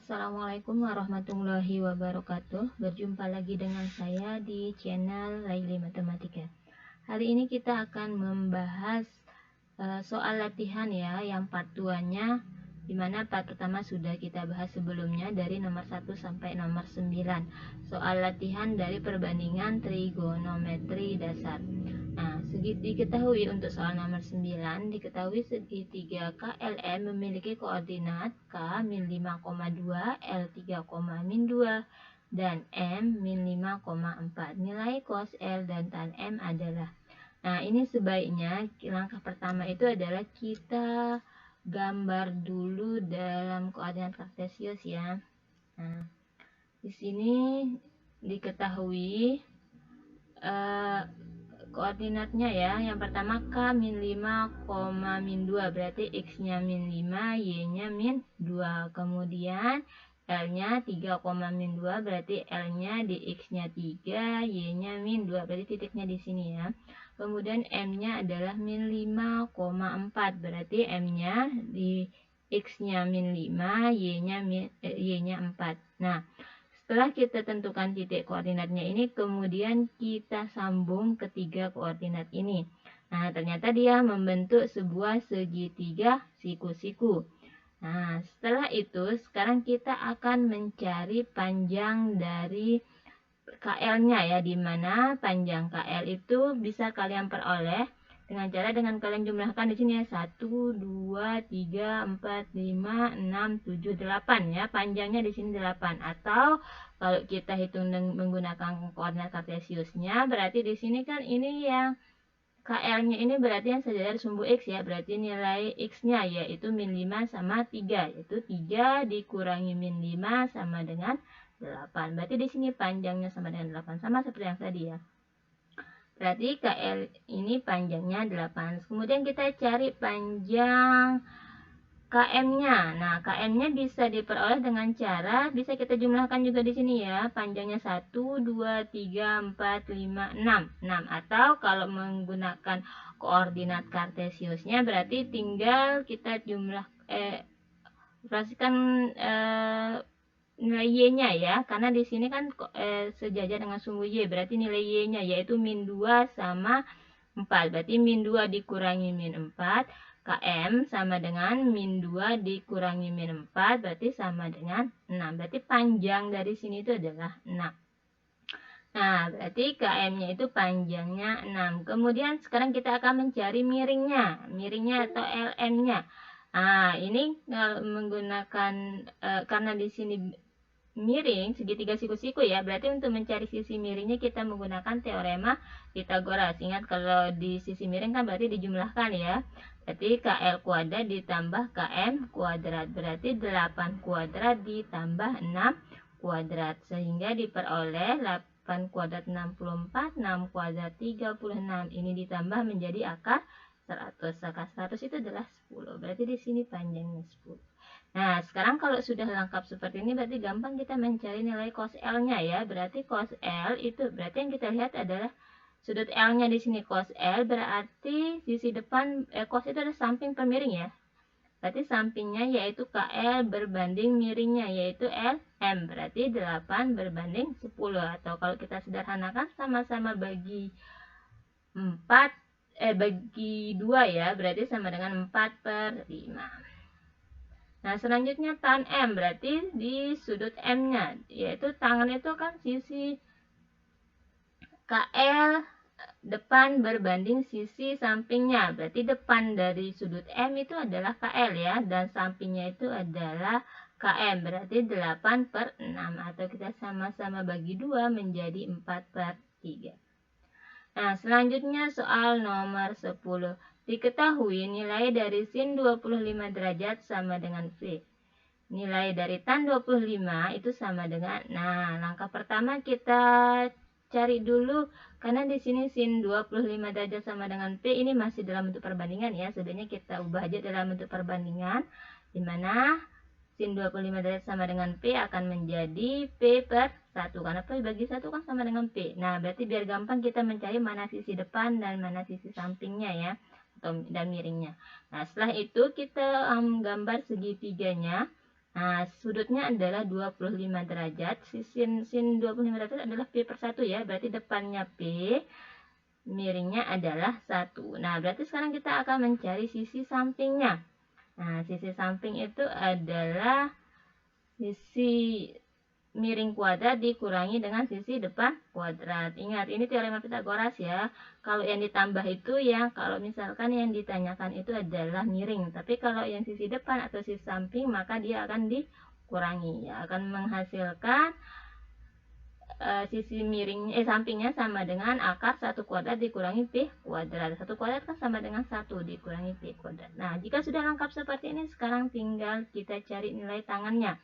Assalamualaikum warahmatullahi wabarakatuh. Berjumpa lagi dengan saya di channel Laili Matematika. Hari ini kita akan membahas soal latihan ya, yang part 2-nya, dimana part pertama sudah kita bahas sebelumnya dari nomor 1 sampai nomor 9. Soal latihan dari perbandingan trigonometri dasar. Nah, diketahui untuk soal nomor 9, diketahui segitiga KLM memiliki koordinat K min 5,2, L 3,-2, dan M min 5,4. Nilai cos L dan tan M adalah. Nah, ini sebaiknya langkah pertama itu adalah kita gambar dulu dalam koordinat kartesius ya. Nah, di sini diketahui koordinatnya ya. Yang pertama K min 5, min 2, berarti X nya min 5, Y nya min 2. Kemudian L nya 3, min 2, berarti L nya di X nya 3, Y nya min 2, berarti titiknya di sini ya. Kemudian M nya adalah min 5,4, berarti M nya di X nya min 5, Y nya 4. Nah, setelah kita tentukan titik koordinatnya ini, kemudian kita sambung ketiga koordinat ini. Nah, ternyata dia membentuk sebuah segitiga siku-siku. Nah, setelah itu, sekarang kita akan mencari panjang dari KL-nya ya, di mana panjang KL itu bisa kalian peroleh dengan kalian jumlahkan di sini ya, 1, 2, 3, 4, 5, 6, 7, 8 ya. Panjangnya di sini 8. Atau kalau kita hitung menggunakan koordinat kartesiusnya, berarti di sini kan ini yang KL-nya ini berarti yang sejajar sumbu X ya. Berarti nilai X-nya yaitu min 5 sama 3, yaitu 3 dikurangi min 5 sama dengan 8. Berarti di sini panjangnya sama dengan 8, sama seperti yang tadi ya. Berarti KL ini panjangnya 8. Kemudian kita cari panjang KM-nya. Nah, KM-nya bisa diperoleh dengan cara, bisa kita jumlahkan juga di sini ya. Panjangnya 1, 2, 3, 4, 5, 6. 6. Atau kalau menggunakan koordinat kartesiusnya, berarti tinggal kita operasikan nilai Y-nya ya, karena di sini kan sejajar dengan sumbu Y, berarti nilai Y-nya yaitu min 2 sama 4. Berarti min 2 dikurangi min 4, KM sama dengan min 2 dikurangi min 4, berarti sama dengan 6. Berarti panjang dari sini itu adalah 6. Nah, berarti KM-nya itu panjangnya 6. Kemudian sekarang kita akan mencari miringnya atau LM-nya. Nah, ini menggunakan karena di sini miring segitiga siku-siku ya, berarti untuk mencari sisi miringnya kita menggunakan teorema Pythagoras. Ingat kalau di sisi miring kan berarti dijumlahkan ya. Berarti KL kuadrat ditambah KM kuadrat, berarti 8 kuadrat ditambah 6 kuadrat, sehingga diperoleh 8 kuadrat 64, 6 kuadrat 36. Ini ditambah menjadi akar 100. Akar 100 itu adalah 10. Berarti di sini panjangnya 10. Nah, sekarang kalau sudah lengkap seperti ini, berarti gampang kita mencari nilai cos L-nya ya. Berarti cos L itu, berarti yang kita lihat adalah sudut L-nya di sini. Cos L berarti sisi depan, cos itu ada samping per miring ya. Berarti sampingnya yaitu KL berbanding miringnya yaitu LM. Berarti 8 berbanding 10. Atau kalau kita sederhanakan sama-sama bagi 4, bagi 2 ya. Berarti sama dengan 4/5. Nah, selanjutnya tan M, berarti di sudut M-nya, yaitu tangan itu kan sisi KL depan berbanding sisi sampingnya. Berarti depan dari sudut M itu adalah KL ya, dan sampingnya itu adalah KM. Berarti 8/6, atau kita sama-sama bagi 2 menjadi 4/3. Nah, selanjutnya soal nomor 10. Diketahui nilai dari sin 25 derajat sama dengan V. Nilai dari tan 25 itu sama dengan, nah, langkah pertama kita cari dulu, karena di sini sin 25 derajat sama dengan P ini masih dalam bentuk perbandingan ya. Sebenarnya kita ubah aja dalam bentuk perbandingan, di mana sin 25 derajat sama dengan P akan menjadi P/1, karena P bagi 1 kan sama dengan P. Nah, berarti biar gampang kita mencari mana sisi depan dan mana sisi sampingnya ya, dan miringnya. Nah, setelah itu kita gambar segitiganya. Nah, sudutnya adalah 25 derajat. Sin 25 derajat adalah P per 1 ya. Berarti depannya P, miringnya adalah 1. Nah, berarti sekarang kita akan mencari sisi sampingnya. Nah, sisi samping itu adalah sisi miring kuadrat dikurangi dengan sisi depan kuadrat. Ingat, ini teorema Pitagoras ya. Kalau yang ditambah itu ya, kalau misalkan yang ditanyakan itu adalah miring. Tapi kalau yang sisi depan atau sisi samping, maka dia akan dikurangi ya. Akan menghasilkan sisi miring sampingnya sama dengan akar 1 kuadrat dikurangi P kuadrat. 1 kuadrat kan sama dengan 1 dikurangi P kuadrat. Nah, jika sudah lengkap seperti ini, sekarang tinggal kita cari nilai tangannya.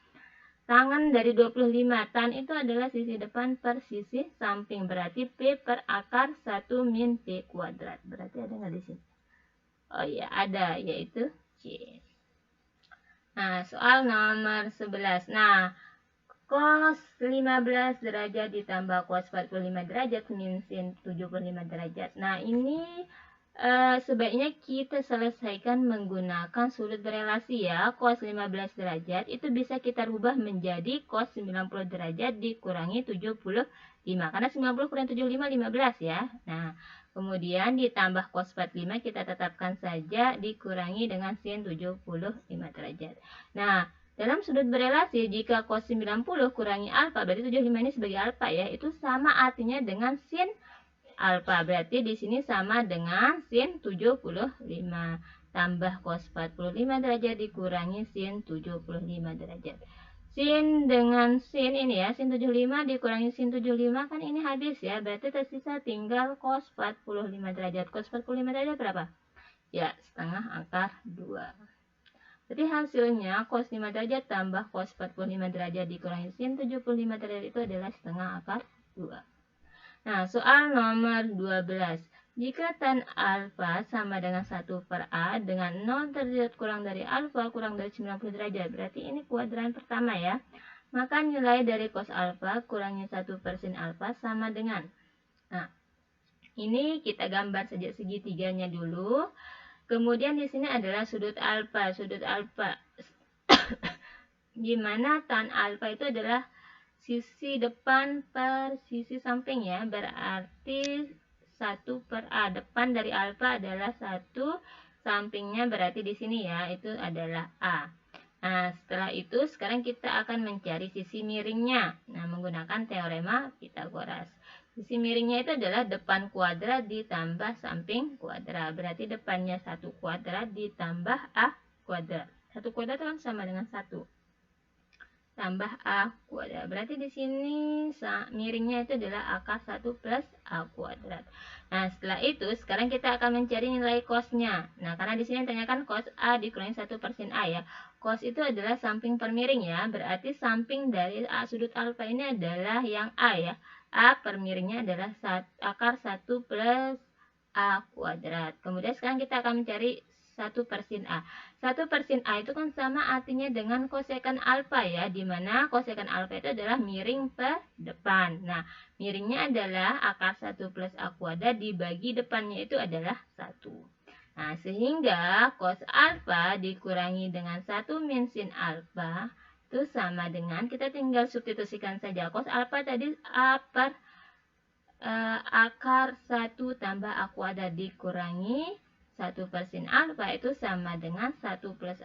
Tangan dari 25, tan itu adalah sisi depan per sisi samping. Berarti P per akar 1 min P kuadrat. Berarti ada nggak di sini? Oh iya, ada, yaitu C. Nah, soal nomor 11. Nah, cos 15 derajat ditambah cos 45 derajat min sin 75 derajat. Nah, ini sebaiknya kita selesaikan menggunakan sudut berelasi ya. Cos 15 derajat itu bisa kita rubah menjadi cos 90 derajat dikurangi 75. Karena 90 kurang 75, 15 ya. Nah, kemudian ditambah cos 45 kita tetapkan saja dikurangi dengan sin 75 derajat. Nah, dalam sudut berelasi jika cos 90 kurangi alfa, berarti 75 ini sebagai alfa ya. Itu sama artinya dengan sin alfa. Berarti di sini sama dengan sin 75 tambah cos 45 derajat dikurangi sin 75 derajat. Sin dengan sin ini ya, sin 75 dikurangi sin 75 kan ini habis ya. Berarti tersisa tinggal cos 45 derajat. Cos 45 derajat berapa? Ya, setengah akar 2. Jadi hasilnya cos 5 derajat tambah cos 45 derajat dikurangi sin 75 derajat itu adalah setengah akar 2. Nah, soal nomor 12. Jika tan alfa sama dengan 1 per A dengan 0 derajat kurang dari alfa kurang dari 90 derajat. Berarti ini kuadran pertama ya. Maka nilai dari cos alfa kurangi 1 per sin alfa sama dengan. Nah, ini kita gambar saja segitiganya dulu. Kemudian di sini adalah sudut alfa. Sudut alfa. Gimana tan alfa itu adalah sisi depan per sisi samping ya, berarti 1 per A. Depan dari alfa adalah 1, sampingnya berarti di sini ya, itu adalah A. Nah, setelah itu sekarang kita akan mencari sisi miringnya. Nah, menggunakan teorema Pitagoras. Sisi miringnya itu adalah depan kuadrat ditambah samping kuadrat. Berarti depannya 1 kuadrat ditambah A kuadrat. 1 kuadrat kan sama dengan 1. Tambah A kuadrat. Berarti di sini miringnya itu adalah akar 1 plus A kuadrat. Nah, setelah itu sekarang kita akan mencari nilai cosnya. Nah, karena di sini ditanyakan cos A dikurangi 1 per sin A ya. Cos itu adalah samping per miring ya. Berarti samping dari A sudut alfa ini adalah yang A ya. A per miringnya adalah akar 1 plus A kuadrat. Kemudian sekarang kita akan mencari 1 per sin A. 1 per sin A itu kan sama artinya dengan kosekan alfa ya, di mana kosekan alfa itu adalah miring per depan. Nah, miringnya adalah akar 1 plus A kuadrat dibagi depannya itu adalah 1. Nah, sehingga cos alfa dikurangi dengan 1 min sin alfa itu sama dengan, kita tinggal substitusikan saja. Cos alfa tadi A per akar 1 tambah A kuadrat dikurangi 1 per sin alfa itu sama dengan 1 plus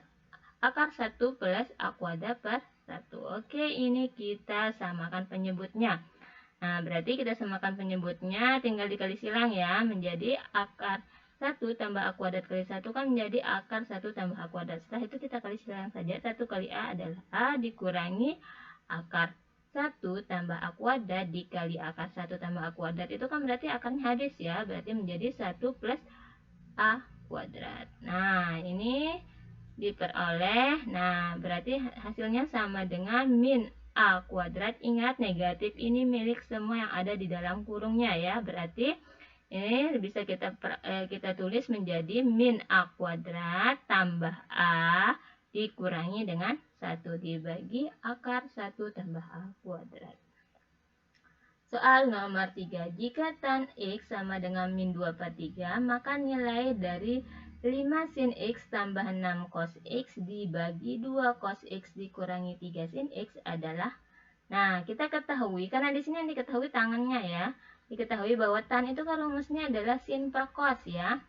akar 1 plus A kuadrat per 1. Oke, ini kita samakan penyebutnya. Nah, berarti kita samakan penyebutnya, tinggal dikali silang ya, menjadi akar 1 tambah A kuadrat kali 1 kan menjadi akar 1 tambah A kuadrat. Setelah itu kita kali silang saja, 1 kali A adalah A dikurangi akar 1 tambah A kuadrat dikali akar 1 tambah A kuadrat. Itu kan berarti akarnya habis ya, berarti menjadi 1 plus A kuadrat. Nah, ini diperoleh. Nah, berarti hasilnya sama dengan min A kuadrat. Ingat, negatif ini milik semua yang ada di dalam kurungnya ya. Berarti ini bisa kita tulis menjadi min A kuadrat tambah A dikurangi dengan 1 dibagi akar 1 tambah A kuadrat. Soal nomor 3. Jika tan X sama dengan min 2 per 3, maka nilai dari 5 sin X tambah 6 cos X dibagi 2 cos X dikurangi 3 sin X adalah, nah kita ketahui, karena di sini yang diketahui tangannya ya, diketahui bahwa tan itu kan rumusnya adalah sin per cos ya.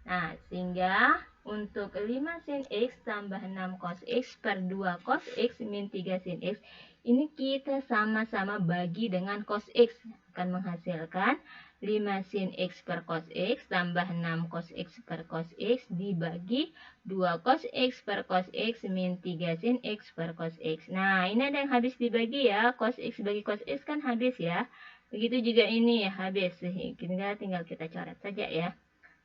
Nah, sehingga untuk 5 sin X tambah 6 cos X per 2 cos X min 3 sin X, ini kita sama-sama bagi dengan cos X, akan menghasilkan 5 sin X per cos X tambah 6 cos X per cos X dibagi 2 cos X per cos X min 3 sin X per cos X. Nah, ini ada yang habis dibagi ya, cos X bagi cos X kan habis ya. Begitu juga ini ya, habis, sehingga tinggal kita coret saja ya.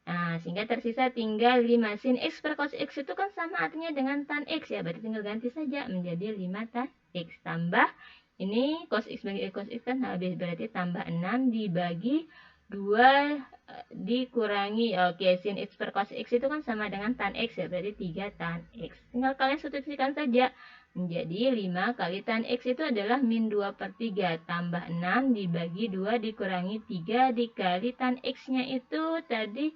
Nah, sehingga tersisa tinggal 5 sin X per cos X itu kan sama artinya dengan tan X ya. Berarti tinggal ganti saja menjadi 5 tan X. Tambah, ini cos X bagi cos X kan habis. Berarti tambah 6 dibagi 2 dikurangi. Oke, sin X per cos X itu kan sama dengan tan X ya. Berarti 3 tan X. Tinggal kalian substitusikan saja. Menjadi 5 kali tan X itu adalah min 2 per 3. Tambah 6 dibagi 2 dikurangi 3 dikali tan X-nya itu tadi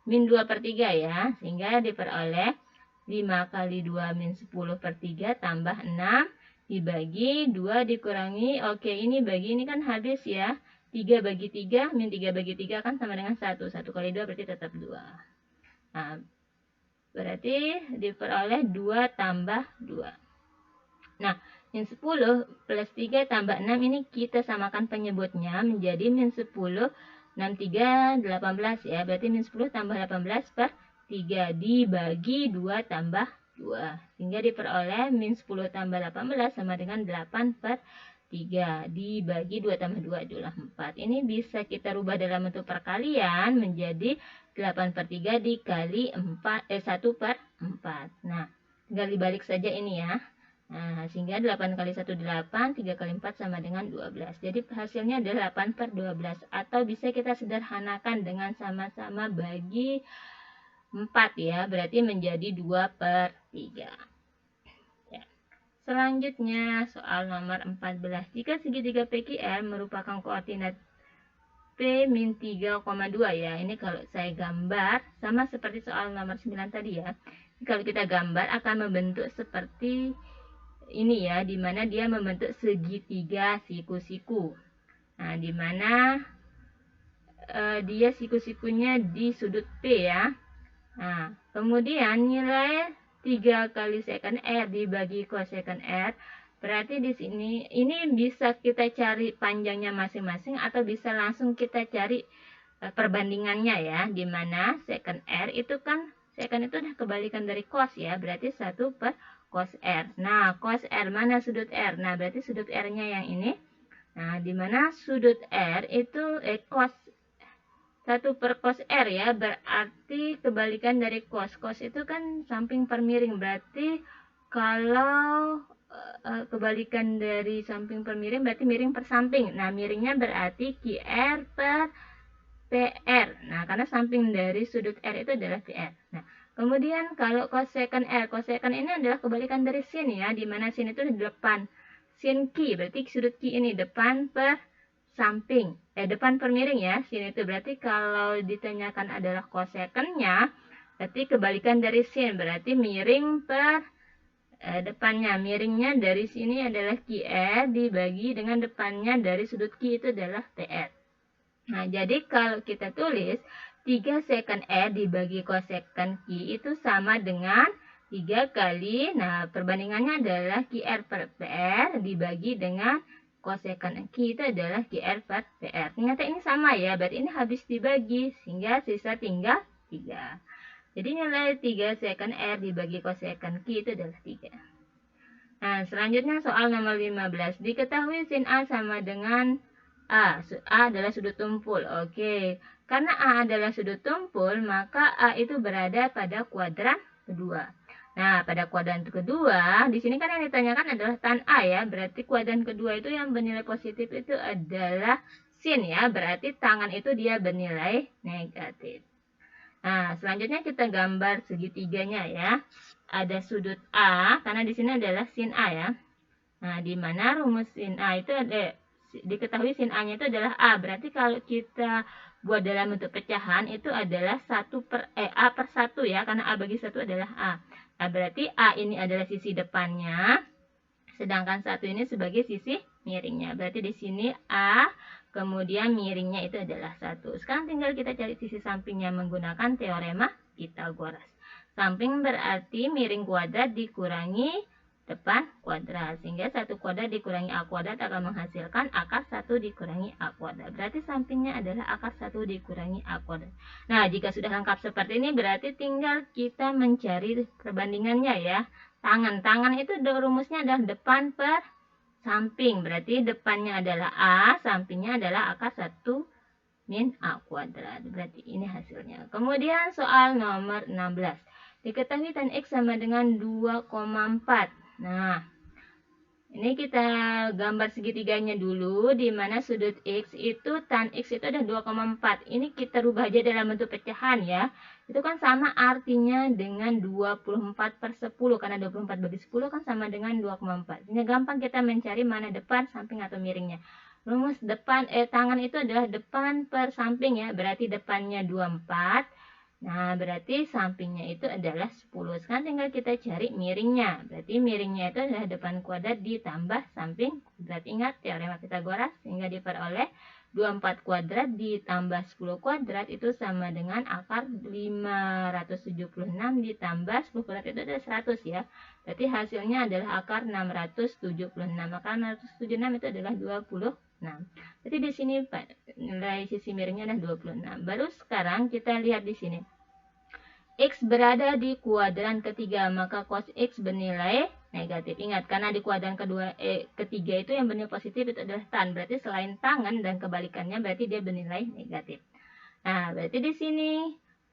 min 2 per 3 ya, sehingga diperoleh 5 kali 2 min 10 per 3 tambah 6 dibagi 2 dikurangi, oke ini bagi ini kan habis ya, 3 bagi 3 min 3 bagi 3 kan sama dengan 1, 1 kali 2 berarti tetap 2. Nah, berarti diperoleh 2 tambah 2. Nah, min 10 plus 3 tambah 6 ini kita samakan penyebutnya menjadi min 10 6, 3, 18 ya. Berarti min 10 tambah 18 per 3 dibagi 2 tambah 2. Sehingga diperoleh min 10 tambah 18 sama dengan 8 per 3 dibagi 2 tambah 2 adalah 4. Ini bisa kita rubah dalam bentuk perkalian menjadi 8 per 3 dikali 1 per 4. Nah, tinggal dibalik saja ini ya. Nah, sehingga 8 kali 1 8, 3 kali 4 sama dengan 12. Jadi hasilnya adalah 8 per 12. Atau bisa kita sederhanakan dengan sama-sama bagi 4 ya. Berarti menjadi 2 per 3. Ya. Selanjutnya soal nomor 14. Jika segitiga PQR merupakan koordinat P min 3,2 ya. Ini kalau saya gambar sama seperti soal nomor 9 tadi ya. Kalau kita gambar akan membentuk seperti ini ya, dimana dia membentuk segitiga siku-siku. Nah, dimana dia siku-sikunya di sudut P ya. Nah, kemudian nilai 3 kali secant R dibagi cosecant R, berarti di sini ini bisa kita cari panjangnya masing-masing atau bisa langsung kita cari perbandingannya ya, dimana secant R itu kan secant itu udah kebalikan dari cos ya, berarti 1 per cos R. Nah, cos R mana sudut R? Nah, berarti sudut R-nya yang ini. Nah, dimana sudut R itu cos 1 per cos R ya, berarti kebalikan dari cos. Cos itu kan samping per miring, berarti kalau kebalikan dari samping per miring berarti miring per samping. Nah, miringnya berarti QR per PR. Nah, karena samping dari sudut R itu adalah PR. Nah, kemudian kalau cosecant R, cosecant ini adalah kebalikan dari sin ya, di mana sin itu di depan. Sin Q, berarti sudut Q ini depan per samping. Depan per miring ya, sin itu. Berarti kalau ditanyakan adalah cosecantnya, berarti kebalikan dari sin, berarti miring per depannya. Miringnya dari sini adalah QR dibagi dengan depannya dari sudut Q itu adalah PR. Nah, jadi kalau kita tulis 3 secant R dibagi cosecant Q itu sama dengan 3 kali, nah perbandingannya adalah QR per PR dibagi dengan cosecant Q itu adalah QR per PR. Ternyata ini sama ya, berarti ini habis dibagi, sehingga sisa tinggal 3. Jadi nilai 3 secant R dibagi cosecant Q itu adalah 3. Nah, selanjutnya soal nomor 15. Diketahui sin A sama dengan A adalah sudut tumpul. Oke, karena A adalah sudut tumpul, maka A itu berada pada kuadran kedua. Nah, pada kuadran kedua, di sini kan yang ditanyakan adalah tan A ya. Berarti kuadran kedua itu yang bernilai positif itu adalah sin ya. Berarti tangan itu dia bernilai negatif. Nah, selanjutnya kita gambar segitiganya ya. Ada sudut A, karena di sini adalah sin A ya. Nah, di mana rumus sin A itu ada diketahui sin A-nya itu adalah A. Berarti kalau kita buat dalam bentuk pecahan itu adalah A per 1 ya, karena A bagi 1 adalah A. Nah, berarti A ini adalah sisi depannya, sedangkan 1 ini sebagai sisi miringnya. Berarti di sini A, kemudian miringnya itu adalah 1. Sekarang tinggal kita cari sisi sampingnya menggunakan teorema Pythagoras. Samping berarti miring kuadrat dikurangi depan kuadrat. Sehingga 1 kuadrat dikurangi A kuadrat akan menghasilkan akar 1 dikurangi A kuadrat. Berarti sampingnya adalah akar 1 dikurangi A kuadrat. Nah, jika sudah lengkap seperti ini berarti tinggal kita mencari perbandingannya ya. Tangan itu rumusnya adalah depan per samping. Berarti depannya adalah A, sampingnya adalah akar 1 min A kuadrat. Berarti ini hasilnya. Kemudian soal nomor 16. Diketahui tan X sama dengan 2,4. Nah, ini kita gambar segitiganya dulu, di mana sudut X itu, tan X itu ada 2,4. Ini kita rubah aja dalam bentuk pecahan ya. Itu kan sama artinya dengan 24 per 10. Karena 24 bagi 10 kan sama dengan 2,4. Ini gampang kita mencari mana depan, samping, atau miringnya. Rumus tangan itu adalah depan per samping ya. Berarti depannya 24. Nah, berarti sampingnya itu adalah 10. Sekarang tinggal kita cari miringnya. Berarti miringnya itu adalah depan kuadrat ditambah samping. Berarti ingat teorema Pythagoras, sehingga diperoleh 24 kuadrat ditambah 10 kuadrat itu sama dengan akar 576 ditambah 10 kuadrat itu adalah 100 ya. Berarti hasilnya adalah akar 676. Maka 676 itu adalah 26. Jadi di sini nilai sisi miringnya adalah 26. Baru sekarang kita lihat di sini. X berada di kuadran ketiga, maka cos X bernilai negatif. Ingat, karena di kuadran ketiga itu yang bernilai positif itu adalah tan. Berarti selain tangan dan kebalikannya berarti dia bernilai negatif. Nah, berarti di sini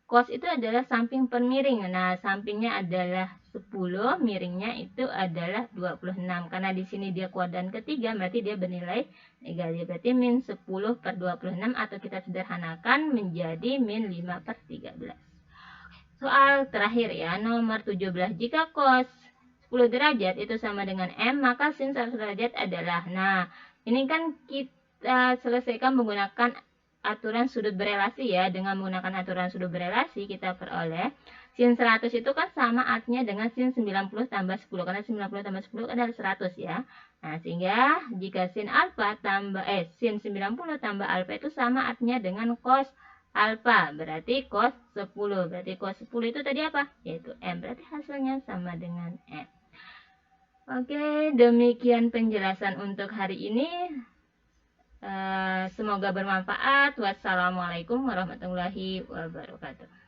cos itu adalah samping per miring. Nah, sampingnya adalah 10, miringnya itu adalah 26. Karena di sini dia kuadran ketiga, berarti dia bernilai negatif. Berarti min 10 per 26 atau kita sederhanakan menjadi min 5 per 13. Soal terakhir ya, nomor 17. Jika cos 10 derajat itu sama dengan M, maka sin 100 derajat adalah. Nah, ini kan kita selesaikan menggunakan aturan sudut berelasi ya. Dengan menggunakan aturan sudut berelasi kita peroleh sin 100 itu kan sama artinya dengan sin 90 tambah 10. Karena 90 tambah 10 adalah 100 ya. Nah, sehingga jika sin alfa tambah sin 90 tambah alfa itu sama artinya dengan cos alfa. Berarti cos 10. Berarti cos 10 itu tadi apa? Yaitu M. Berarti hasilnya sama dengan M. Oke, demikian penjelasan untuk hari ini. Semoga bermanfaat. Wassalamualaikum warahmatullahi wabarakatuh.